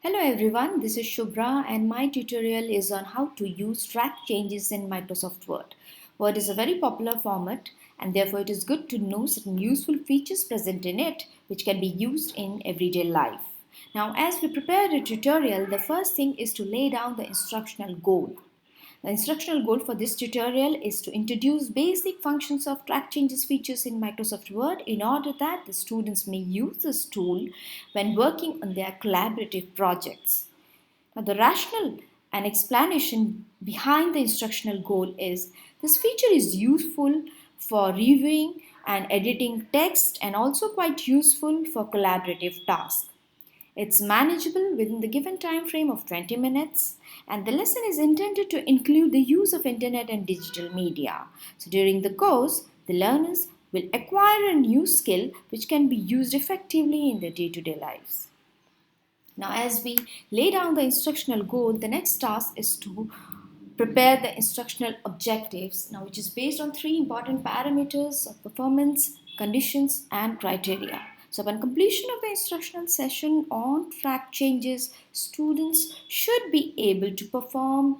Hello everyone, this is Shubhra and my tutorial is on how to use track changes in Microsoft Word. Word is a very popular format and therefore it is good to know certain useful features present in it which can be used in everyday life. Now as we prepare the tutorial, the first thing is to lay down the instructional goal. The instructional goal for this tutorial is to introduce basic functions of track changes features in Microsoft Word in order that the students may use this tool when working on their collaborative projects. Now, the rationale and explanation behind the instructional goal is this feature is useful for reviewing and editing text and also quite useful for collaborative tasks. It's manageable within the given time frame of 20 minutes and the lesson is intended to include the use of internet and digital media. So during the course, the learners will acquire a new skill which can be used effectively in their day-to-day lives. Now as we lay down the instructional goal, the next task is to prepare the instructional objectives, now which is based on three important parameters of performance, conditions and criteria. So upon completion of the instructional session on track changes, students should be able to perform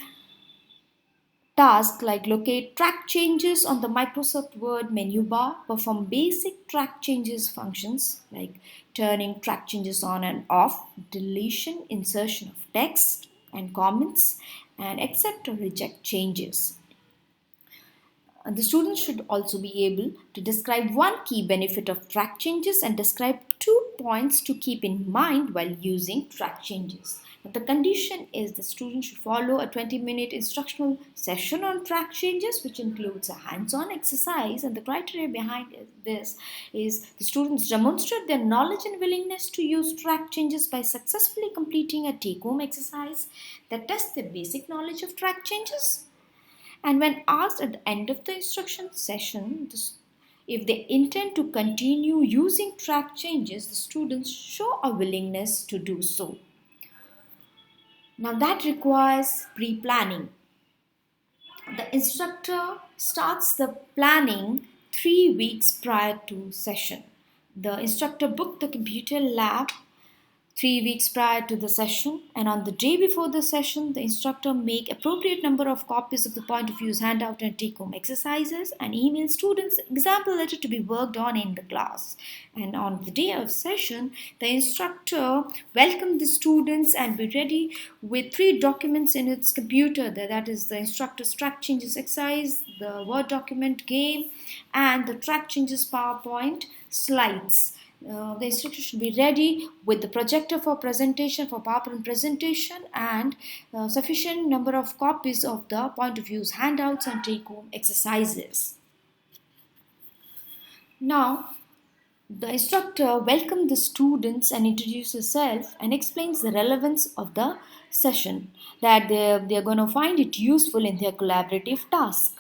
tasks like locate track changes on the Microsoft Word menu bar, perform basic track changes functions like turning track changes on and off, deletion, insertion of text and comments, and accept or reject changes. The students should also be able to describe one key benefit of track changes and describe 2 points to keep in mind while using track changes. But the condition is the student should follow a 20-minute instructional session on track changes, which includes a hands-on exercise, and the criteria behind this is the students demonstrate their knowledge and willingness to use track changes by successfully completing a take-home exercise that tests their basic knowledge of track changes. And when asked at the end of the instruction session if they intend to continue using track changes, the students show a willingness to do so. Now that requires pre-planning. The instructor starts the planning 3 weeks prior to session. The instructor booked the computer lab 3 weeks prior to the session, and on the day before the session the instructor make appropriate number of copies of the point of views handout and take home exercises and email students example letter to be worked on in the class. And on the day of session the instructor welcome the students and be ready with 3 documents in its computer, that is the instructor's track changes exercise, the Word document game and the track changes PowerPoint slides. The instructor should be ready with the projector for presentation, for PowerPoint presentation, and sufficient number of copies of the point of views handouts and take-home exercises. Now, the instructor welcomes the students and introduces herself and explains the relevance of the session, that they're going to find it useful in their collaborative task.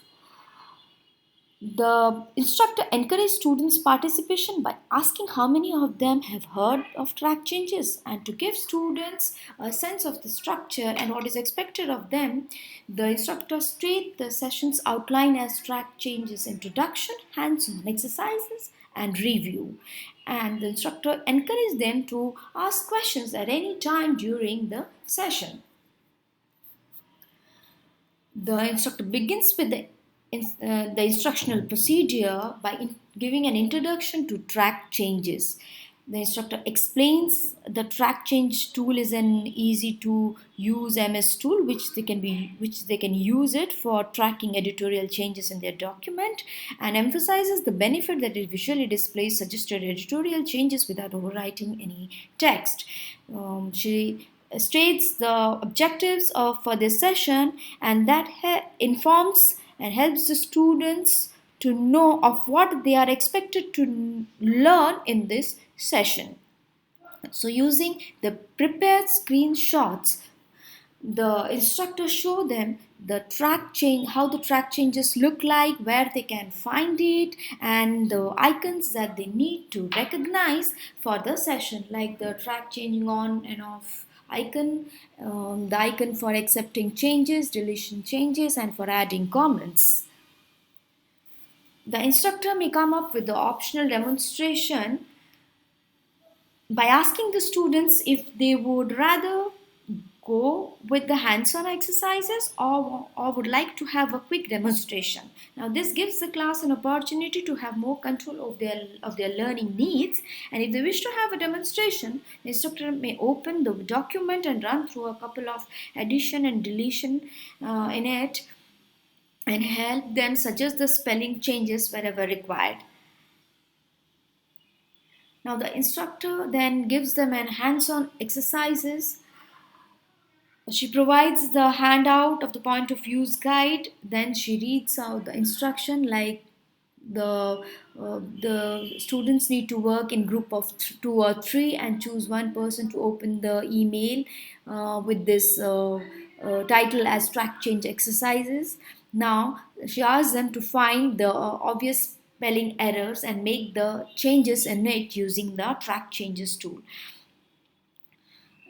The instructor encouraged students' participation by asking how many of them have heard of track changes, and to give students a sense of the structure and what is expected of them, the instructor stated the session's outline as track changes introduction, hands-on exercises and review. And the instructor encouraged them to ask questions at any time during the session. The instructor begins with the instructional procedure by giving an introduction to track changes. The instructor explains the track change tool is an easy to use MS tool which they can use it for tracking editorial changes in their document, and emphasizes the benefit that it visually displays suggested editorial changes without overwriting any text. She states the objectives for this session, and that informs and helps the students to know of what they are expected to learn in this session. So using the prepared screenshots, the instructor show them the track change, how the track changes look like, where they can find it, and the icons that they need to recognize for the session, like the track changing on and off icon, the icon for accepting changes, deletion changes, and for adding comments. The instructor may come up with the optional demonstration by asking the students if they would rather go with the hands-on exercises or would like to have a quick demonstration. Now this gives the class an opportunity to have more control of their learning needs, and if they wish to have a demonstration, the instructor may open the document and run through a couple of addition and deletion in it and help them suggest the spelling changes wherever required. Now the instructor then gives them an hands-on exercises. She provides the handout of the point of use guide, then she reads out the instruction like the students need to work in group of two or three and choose one person to open the email with this title as track change exercises. Now she asks them to find the obvious spelling errors and make the changes in it using the track changes tool.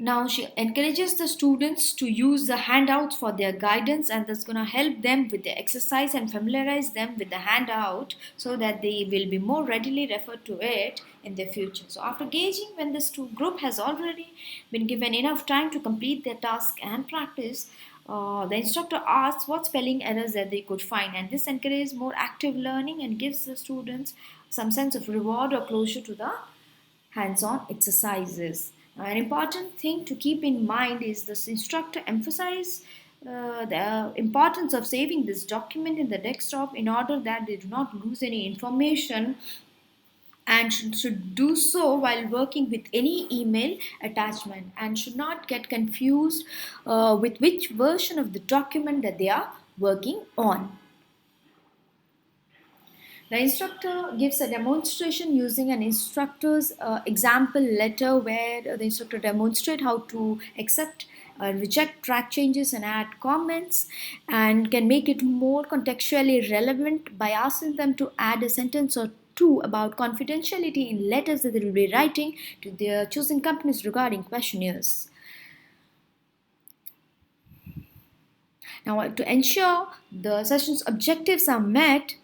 Now she encourages the students to use the handouts for their guidance, and that's going to help them with the exercise and familiarize them with the handout so that they will be more readily referred to it in the future. So after gauging when this group has already been given enough time to complete their task and practice, the instructor asks what spelling errors that they could find, and this encourages more active learning and gives the students some sense of reward or closure to the hands-on exercises. An important thing to keep in mind is this instructor emphasize the importance of saving this document in the desktop in order that they do not lose any information, and should do so while working with any email attachment and should not get confused with which version of the document that they are working on. The instructor gives a demonstration using an instructor's example letter where the instructor demonstrates how to accept reject track changes and add comments, and can make it more contextually relevant by asking them to add a sentence or two about confidentiality in letters that they will be writing to their chosen companies regarding questionnaires. Now, to ensure the session's objectives are met,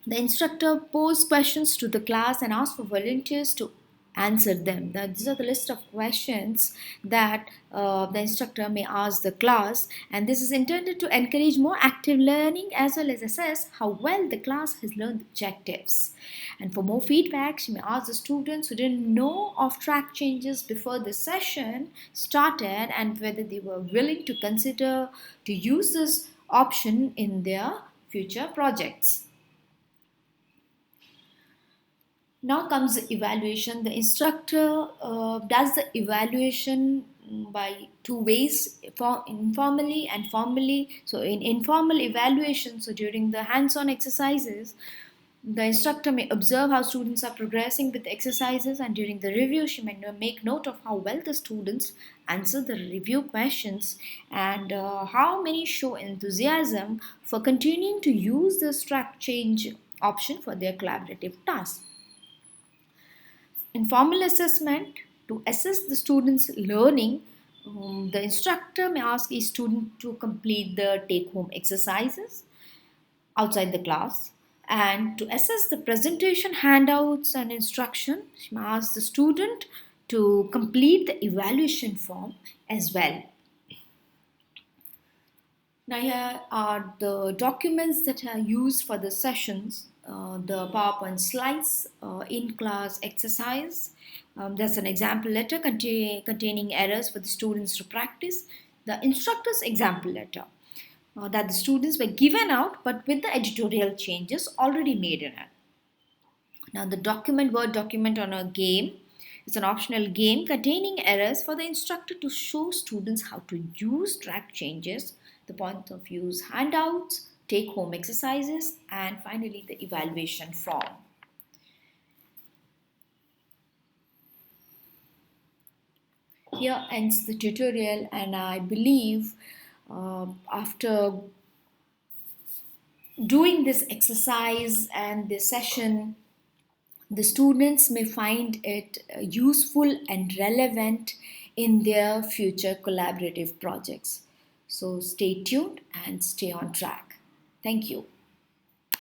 the instructor posed questions to the class and asked for volunteers to answer them. Now, these are the list of questions that the instructor may ask the class, and this is intended to encourage more active learning as well as assess how well the class has learned the objectives. And for more feedback, she may ask the students who didn't know of track changes before the session started and whether they were willing to consider to use this option in their future projects. Now comes the evaluation. The instructor does the evaluation by two ways, informally and formally. So in informal evaluation, so during the hands-on exercises, the instructor may observe how students are progressing with the exercises, and during the review she may make note of how well the students answer the review questions and how many show enthusiasm for continuing to use this track change option for their collaborative tasks. In formal assessment, to assess the student's learning, the instructor may ask each student to complete the take-home exercises outside the class. And to assess the presentation handouts and instruction, she may ask the student to complete the evaluation form as well. Now here are the documents that are used for the sessions. The PowerPoint slides, in-class exercise. There's an example letter containing errors for the students to practice. The instructor's example letter that the students were given out but with the editorial changes already made in it. Now the Word document on a game. It's an optional game containing errors for the instructor to show students how to use track changes, the point of use handouts, take home exercises, and finally the evaluation form. Here ends the tutorial, and I believe after doing this exercise and this session, the students may find it useful and relevant in their future collaborative projects. So stay tuned and stay on track. Thank you.